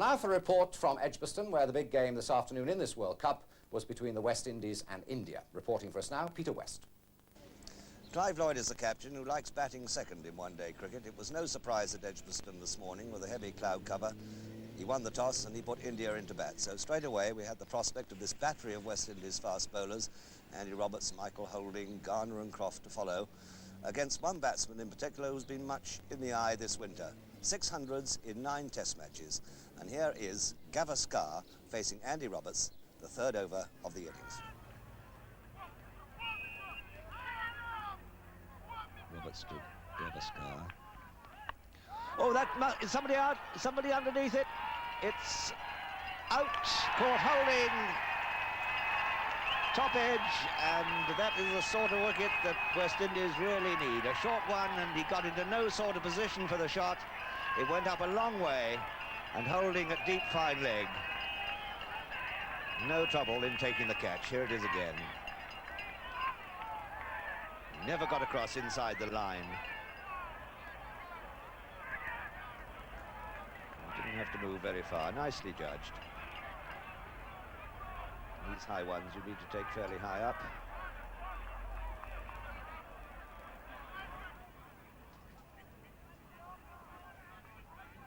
now for a report from Edgbaston, where the big game this afternoon in this World Cup was between the West Indies and India. Reporting for us now, Peter West. Clive Lloyd is the captain, who likes batting second in one-day cricket. It was no surprise at Edgbaston this morning with a heavy cloud cover. He won the toss and he put India into bat. So straight away we had the prospect of this battery of West Indies fast bowlers, Andy Roberts, Michael Holding, Garner and Croft to follow, against one batsman in particular who's been much in the eye this winter. 600s in 9 test matches. And here is Gavaskar facing Andy Roberts, the third over of the innings. Roberts to Gavaskar. Oh, is somebody out? Somebody underneath it? It's out. Caught Holding. Top edge, and that is the sort of wicket that West Indies really need. A short one, and he got into no sort of position for the shot. It went up a long way, and Holding at deep fine leg. No trouble in taking the catch. Here it is again. Never got across inside the line. Didn't have to move very far. Nicely judged. These high ones you need to take fairly high up.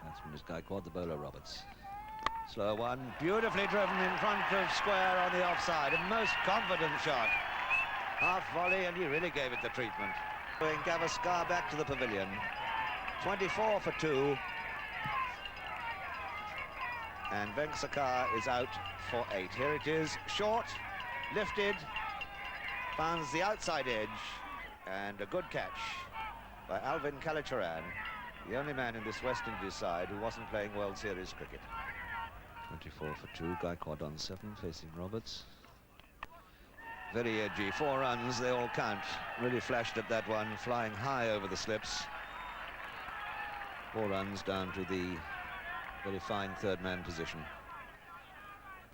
Batsman is Gaikwad, the bowler Roberts. Slow one, beautifully driven in front of square on the offside. A most confident shot. Half volley, and he really gave it the treatment. Going Gavaskar back to the pavilion. 24 for 2. And Venksakkar is out for 8. Here it is, short, lifted, finds the outside edge, and a good catch by Alvin Kalicharan, the only man in this West Indies side who wasn't playing World Series cricket. 24 for 2, Gaikwad on 7, facing Roberts. Very edgy, 4 runs, they all count. Really flashed at that one, flying high over the slips. 4 runs down to the very fine third man position.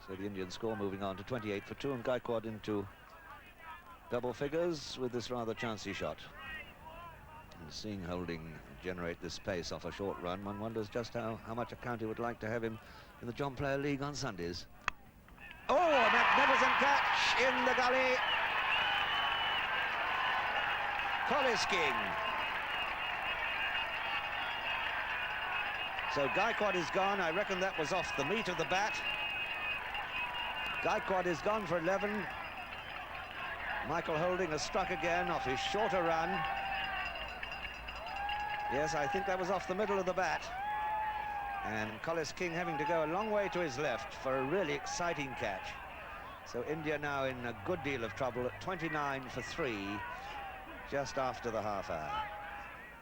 So the Indian score moving on to 28 for 2, and Gaikwad into double figures with this rather chancy shot. And seeing Holding generate this pace off a short run, one wonders just how much a county would like to have him in the John Player League on Sundays. Oh, a magnificent catch in the gully. Collis King. So Gaikwad is gone. I reckon that was off the meat of the bat. Gaikwad is gone for 11. Michael Holding has struck again off his shorter run. Yes, I think that was off the middle of the bat. And Collis King having to go a long way to his left for a really exciting catch. So India now in a good deal of trouble at 29 for 3, just after the half hour.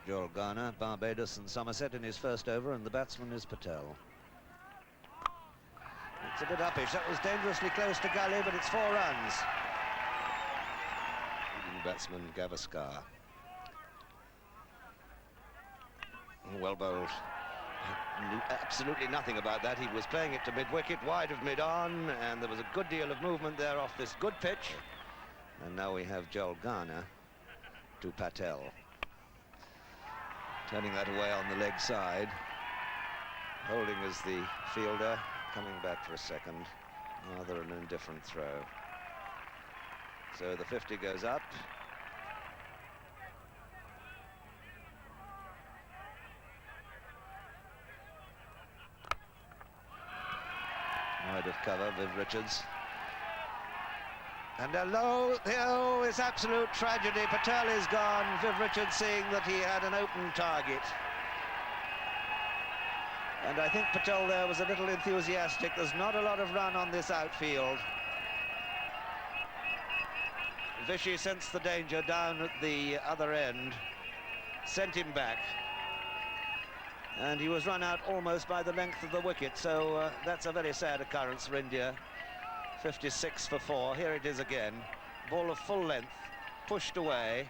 Joel Garner, Barbados and Somerset in his first over, and the batsman is Patel. It's a bit uppish. That was dangerously close to gully, but it's 4 runs. Leading batsman Gavaskar. Well bowled. Knew absolutely nothing about that. He was playing it to mid-wicket, wide of mid-on, and there was a good deal of movement there off this good pitch. And now we have Joel Garner to Patel. Turning that away on the leg side. Holding as the fielder, coming back for a second. Rather an indifferent throw. So the 50 goes up. Wide of cover, Viv Richards. And hello, it's absolute tragedy. Patel is gone. Viv Richards seeing that he had an open target. And I think Patel there was a little enthusiastic. There's not a lot of run on this outfield. Vishy sensed the danger down at the other end, sent him back. And he was run out almost by the length of the wicket, so that's a very sad occurrence for India. 56 for 4. Here it is again. Ball of full length, pushed away.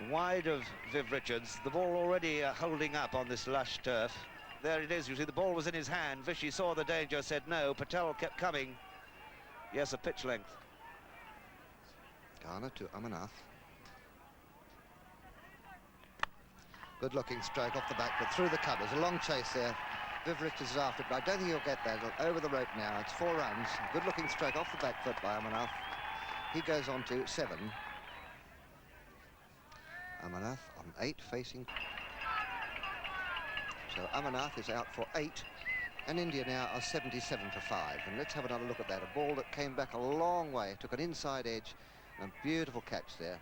Wide of Viv Richards. The ball already holding up on this lush turf. There it is, you see, the ball was in his hand. Vishy saw the danger, said no. Patel kept coming. Yes, a pitch length. Garner to Amarnath. Good looking stroke off the back, but through the covers. A long chase there Viv Richards is after it, but I don't think he'll get that. Over the rope now. It's 4 runs. Good-looking stroke off the back foot by Amarnath. He goes on to 7. Amarnath on 8, facing. So Amarnath is out for 8, and India now are 77 for 5. And let's have another look at that. A ball that came back a long way, took an inside edge, and a beautiful catch there.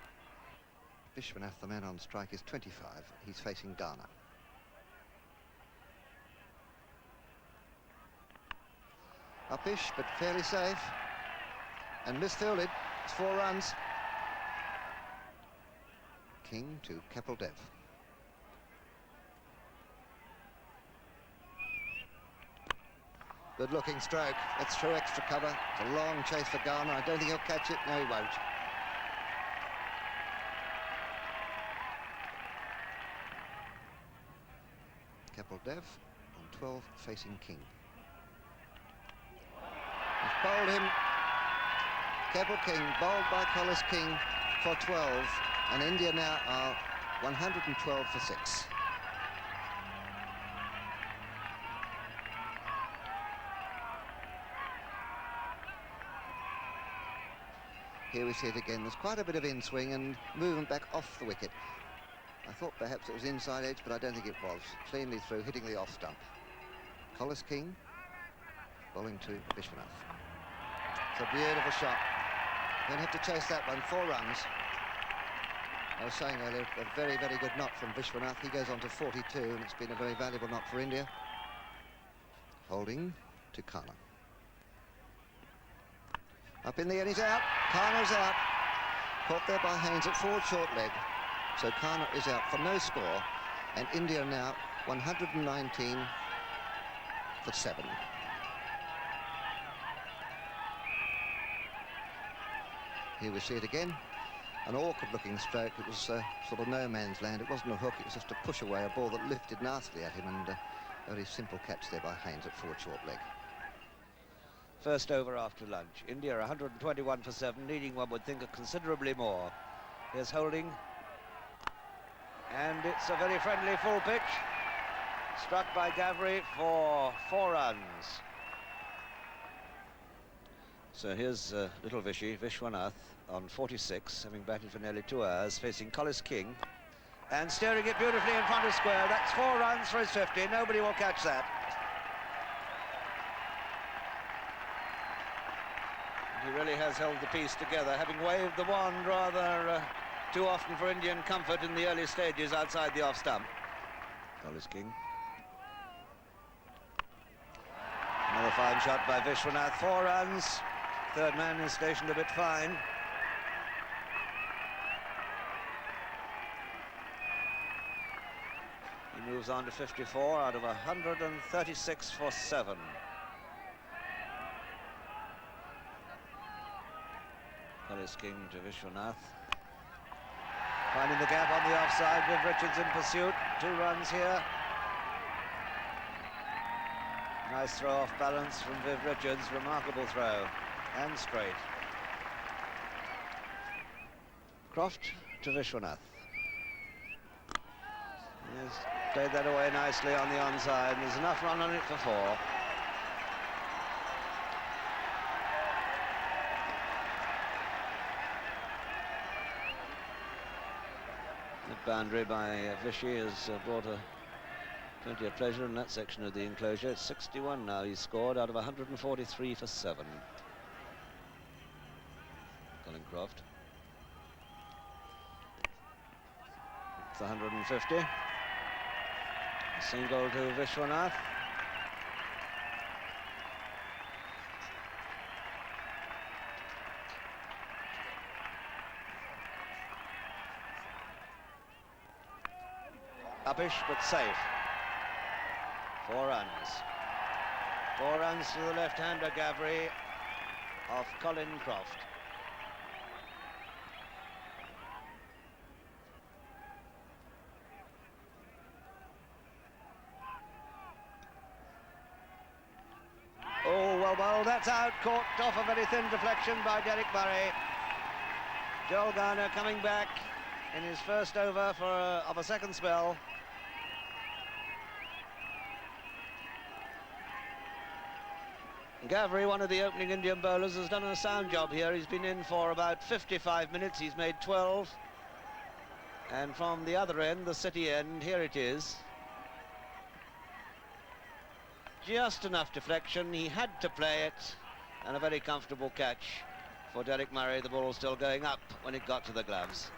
Vishwanath, the man on strike, is 25. He's facing Ghana. Uppish, but fairly safe. And misfielded. It's 4 runs. King to Kapil Dev. Good looking stroke. That's through extra cover. It's a long chase for Ghana. I don't think he'll catch it. No, he won't. Kapil Dev on 12, facing King. He's bowled him. Kapil King bowled by Collis King for 12, and India now are 112 for 6. Here we see it again. There's quite a bit of in-swing and movement back off the wicket. I thought perhaps it was inside edge, but I don't think it was. Cleanly through, hitting the off stump. Collis King bowling to Vishwanath. It's a beautiful shot. Don't have to chase that one. 4 runs. I was saying earlier, a very, very good knock from Vishwanath. He goes on to 42, and it's been a very valuable knock for India. Holding to Khanna. Up in the end, he's out. Khanna's out. Caught there by Haynes at forward short leg. So Khanna is out for no score, and India now 119 for 7. Here we see it again. An awkward-looking stroke. It was sort of no man's land. It wasn't a hook. It was just a push away, a ball that lifted nastily at him, and a very simple catch there by Haynes at forward short leg. First over after lunch. India 121 for 7, needing, one would think, considerably more. Here's Holding. And it's a very friendly full pitch. Struck by Gavri for 4 runs. So here's little Vishwanath on 46, having batted for nearly 2 hours, facing Collis King. And steering it beautifully in front of square. That's 4 runs for his 50. Nobody will catch that. He really has held the piece together, having waved the wand rather too often for Indian comfort in the early stages outside the off stump. Collis King. Another fine shot by Vishwanath. 4 runs. Third man is stationed a bit fine. He moves on to 54 out of 136 for 7. Collis King to Vishwanath. Finding the gap on the offside, Viv Richards in pursuit. 2 runs here. Nice throw off balance from Viv Richards. Remarkable throw. And straight. Croft to Vishwanath. He's played that away nicely on the onside. And there's enough run on it for 4. The boundary by Vishy has brought plenty of pleasure in that section of the enclosure. It's 61 now he's scored out of 143 for 7. Colin Croft. It's 150. A single to Vishwanath. Uppish, but safe. 4 runs. 4 runs to the left-hander, Gavri, off Colin Croft. Oh, well, that's out. Caught off a very thin deflection by Derek Murray. Joel Garner coming back in his first over of a second spell. Gavri, one of the opening Indian bowlers, has done a sound job here. He's been in for about 55 minutes. He's made 12. And from the other end, the City end, here it is. Just enough deflection. He had to play it. And a very comfortable catch for Derek Murray. The ball still going up when it got to the gloves.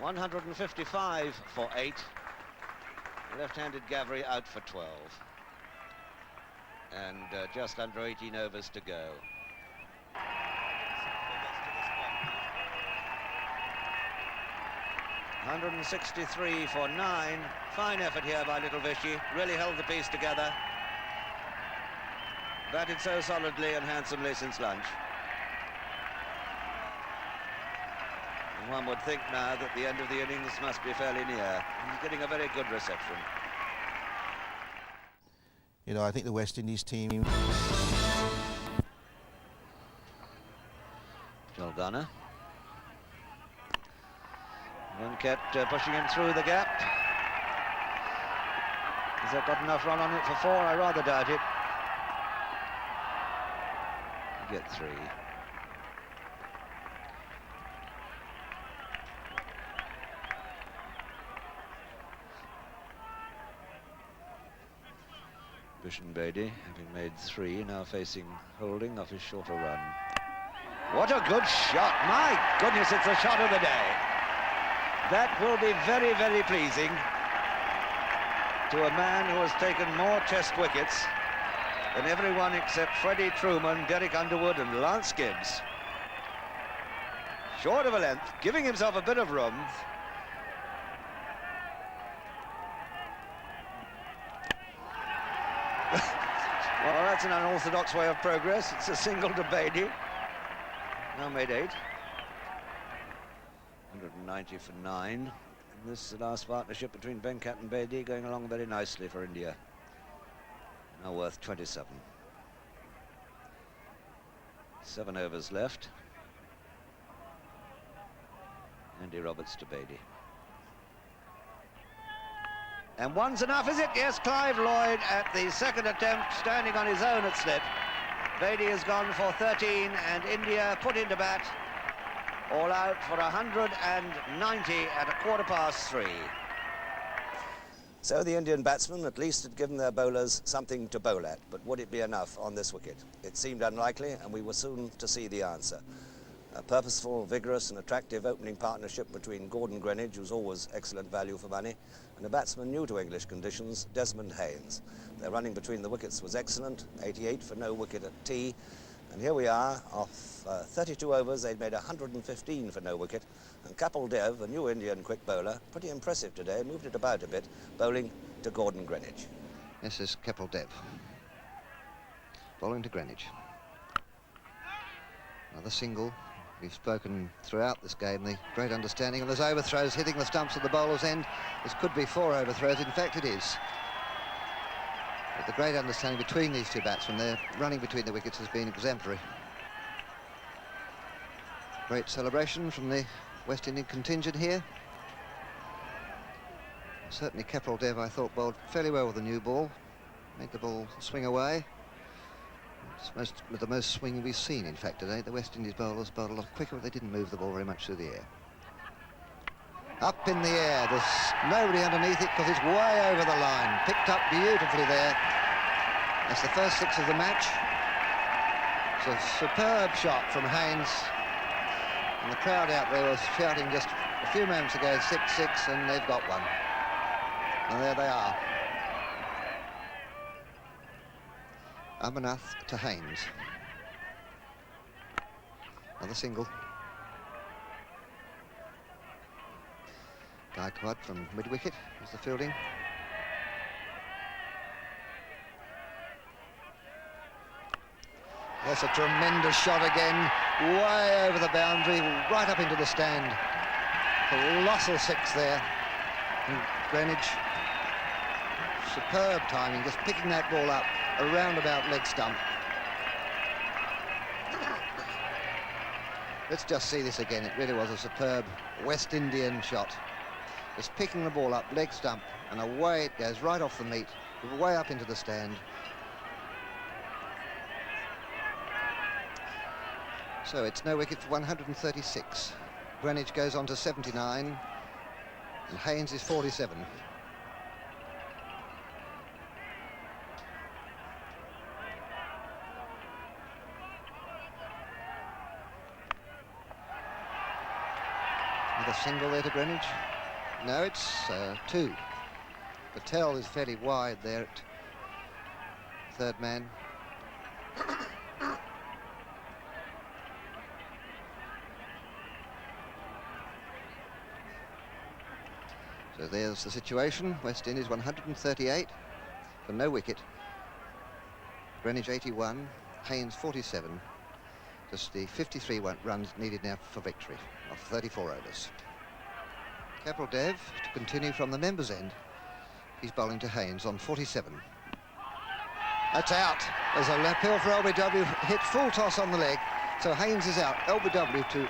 155 for 8. Left-handed Gavri out for 12. And just under 18 overs to go. $163 for 9. Fine effort here by Little Vishy. Really held the piece together. Batted so solidly and handsomely since lunch. And one would think now that the end of the innings must be fairly near. He's getting a very good reception. You know, I think the West Indies team... Joel Garner. Venkat pushing him through the gap. Has that got enough run on it for 4? I rather doubt it. Get 3. Bishan Bedi, having made 3, now facing Holding off his shorter run. What a good shot! My goodness, it's the shot of the day. That will be very, very pleasing to a man who has taken more Test wickets than everyone except Freddie Truman, Derek Underwood and Lance Gibbs. Short of a length, giving himself a bit of room. Well, that's an unorthodox way of progress. It's a single to Bedi. Now made 8. 190 for 9. And this last partnership between Venkat and Bedi going along very nicely for India. Now worth 27. 7 overs left. Andy Roberts to Bedi. And one's enough, is it? Yes, Clive Lloyd at the second attempt, standing on his own at slip. Bedi has gone for 13, and India put into bat, all out for 190 at 3:15. So the Indian batsmen at least had given their bowlers something to bowl at, but would it be enough on this wicket? It seemed unlikely, and we were soon to see the answer. A purposeful, vigorous and attractive opening partnership between Gordon Greenidge, who's always excellent value for money, and a batsman new to English conditions, Desmond Haynes. Their running between the wickets was excellent, 88 for no wicket at tea, and here we are, off 32 overs, they'd made 115 for no wicket, and Kapil Dev, a new Indian quick bowler, pretty impressive today, moved it about a bit, bowling to Gordon Greenidge. This is Kapil Dev, bowling to Greenidge. Another single. We've spoken throughout this game, the great understanding of those overthrows hitting the stumps at the bowler's end. This could be 4 overthrows, in fact it is. But the great understanding between these two batsmen, their running between the wickets has been exemplary. Great celebration from the West Indian contingent here. Certainly Kapil Dev, I thought, bowled fairly well with the new ball. Made the ball swing away. It's the most swing we've seen, in fact, today. The West Indies bowlers bowled a lot quicker, but they didn't move the ball very much through the air. Up in the air, there's nobody underneath it because it's way over the line. Picked up beautifully there. That's the first 6 of the match. It's a superb shot from Haynes. And the crowd out there was shouting just a few moments ago, 6-6, and they've got one. And there they are. Amarnath to Haynes. Another single. Gaikwad from mid-wicket is the fielding. That's a tremendous shot again, way over the boundary, right up into the stand. Colossal 6 there. And Greenidge, superb timing, just picking that ball up. A roundabout leg stump. Let's just see this again. It really was a superb West Indian shot. Just picking the ball up, leg stump, and away it goes, right off the meat, way up into the stand. So it's no wicket for 136. Greenwich goes on to 79, and Haynes is 47. Another single there to Greenwich. No, it's 2. Patel is fairly wide there at third man. So there's the situation. West Indies 138 for no wicket. Greenwich 81, Haynes 47. Just the 53 runs needed now for victory of 34 overs. Kapil Dev to continue from the members' end. He's bowling to Haynes on 47. That's out. There's a appeal for LBW, hit full toss on the leg. So Haynes is out. LBW to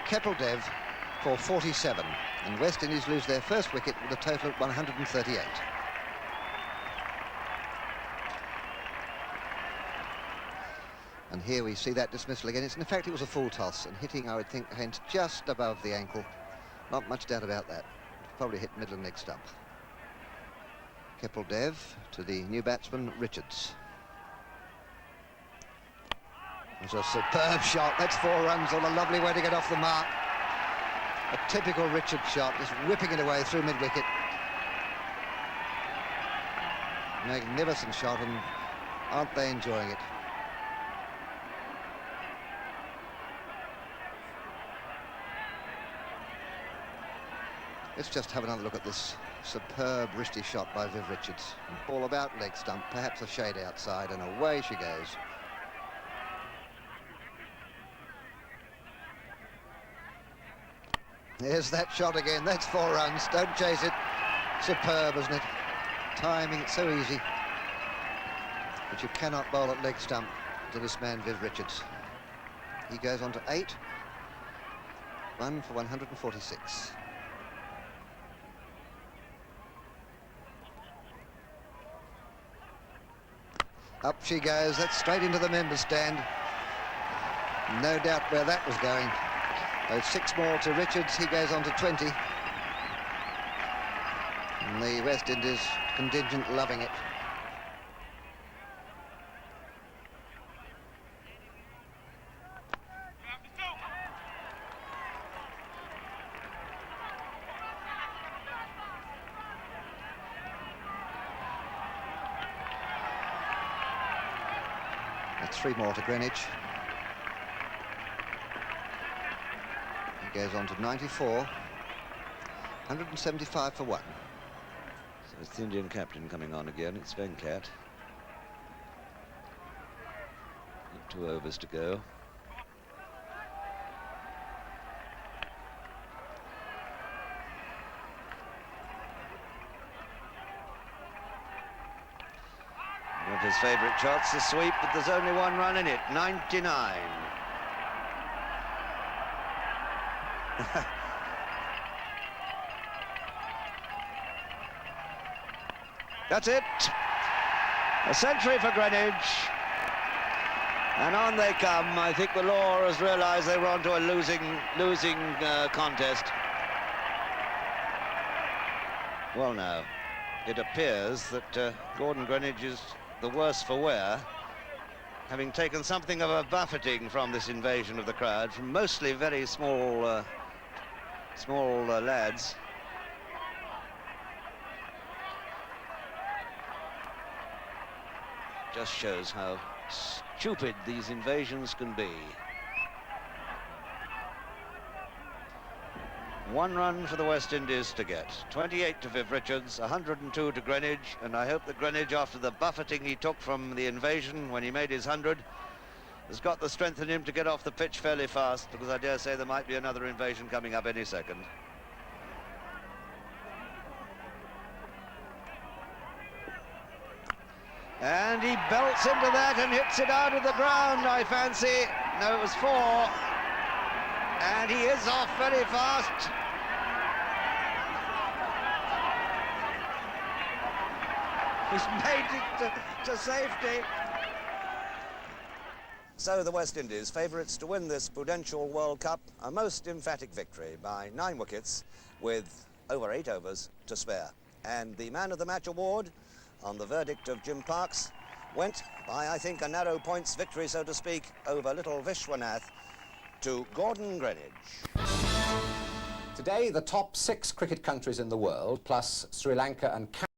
Kapil Dev for 47. And West Indies lose their first wicket with a total of 138. And here we see that dismissal again. In fact, it was a full toss and hitting, I would think, Haynes just above the ankle. Not much doubt about that. Probably hit middle and leg stump. Kapil Dev to the new batsman, Richards. It was a superb shot. That's 4 runs on a lovely way to get off the mark. A typical Richards shot, just whipping it away through mid-wicket. Magnificent shot, and aren't they enjoying it? Let's just have another look at this superb wristy shot by Viv Richards. All about leg stump, perhaps a shade outside, and away she goes. There's that shot again. That's 4 runs. Don't chase it. Superb, isn't it? Timing, it's so easy. But you cannot bowl at leg stump to this man, Viv Richards. He goes on to 8. 1 for 146. Up she goes. That's straight into the members' stand. No doubt where that was going. Those 6 more to Richards. He goes on to 20. And the West Indies contingent loving it. That's 3 more to Greenwich. He goes on to 94. 175 for 1. So it's the Indian captain coming on again. It's Venkat. 2 overs to go. One of his favourite shots, the sweep, but there's only 1 run in it. 99. That's it. A century for Greenwich. And on they come. I think the law has realised they were onto a losing contest. Well, now, it appears that Gordon Greenwich is the worse for wear, having taken something of a buffeting from this invasion of the crowd, from mostly very small lads. Just shows how stupid these invasions can be. 1 run for the West Indies to get. 28 to Viv Richards, 102 to Greenwich, and I hope that Greenwich, after the buffeting he took from the invasion when he made his 100, has got the strength in him to get off the pitch fairly fast, because I dare say there might be another invasion coming up any second. And he belts into that and hits it out of the ground, I fancy. No, it was 4. And he is off very fast. He's made it to safety. So the West Indies, favourites to win this Prudential World Cup, a most emphatic victory by 9 wickets with over 8 overs to spare. And the man of the match award, on the verdict of Jim Parks, went by, I think, a narrow points victory, so to speak, over little Vishwanath to Gordon Greenidge. Today, the top 6 cricket countries in the world, plus Sri Lanka and Canada,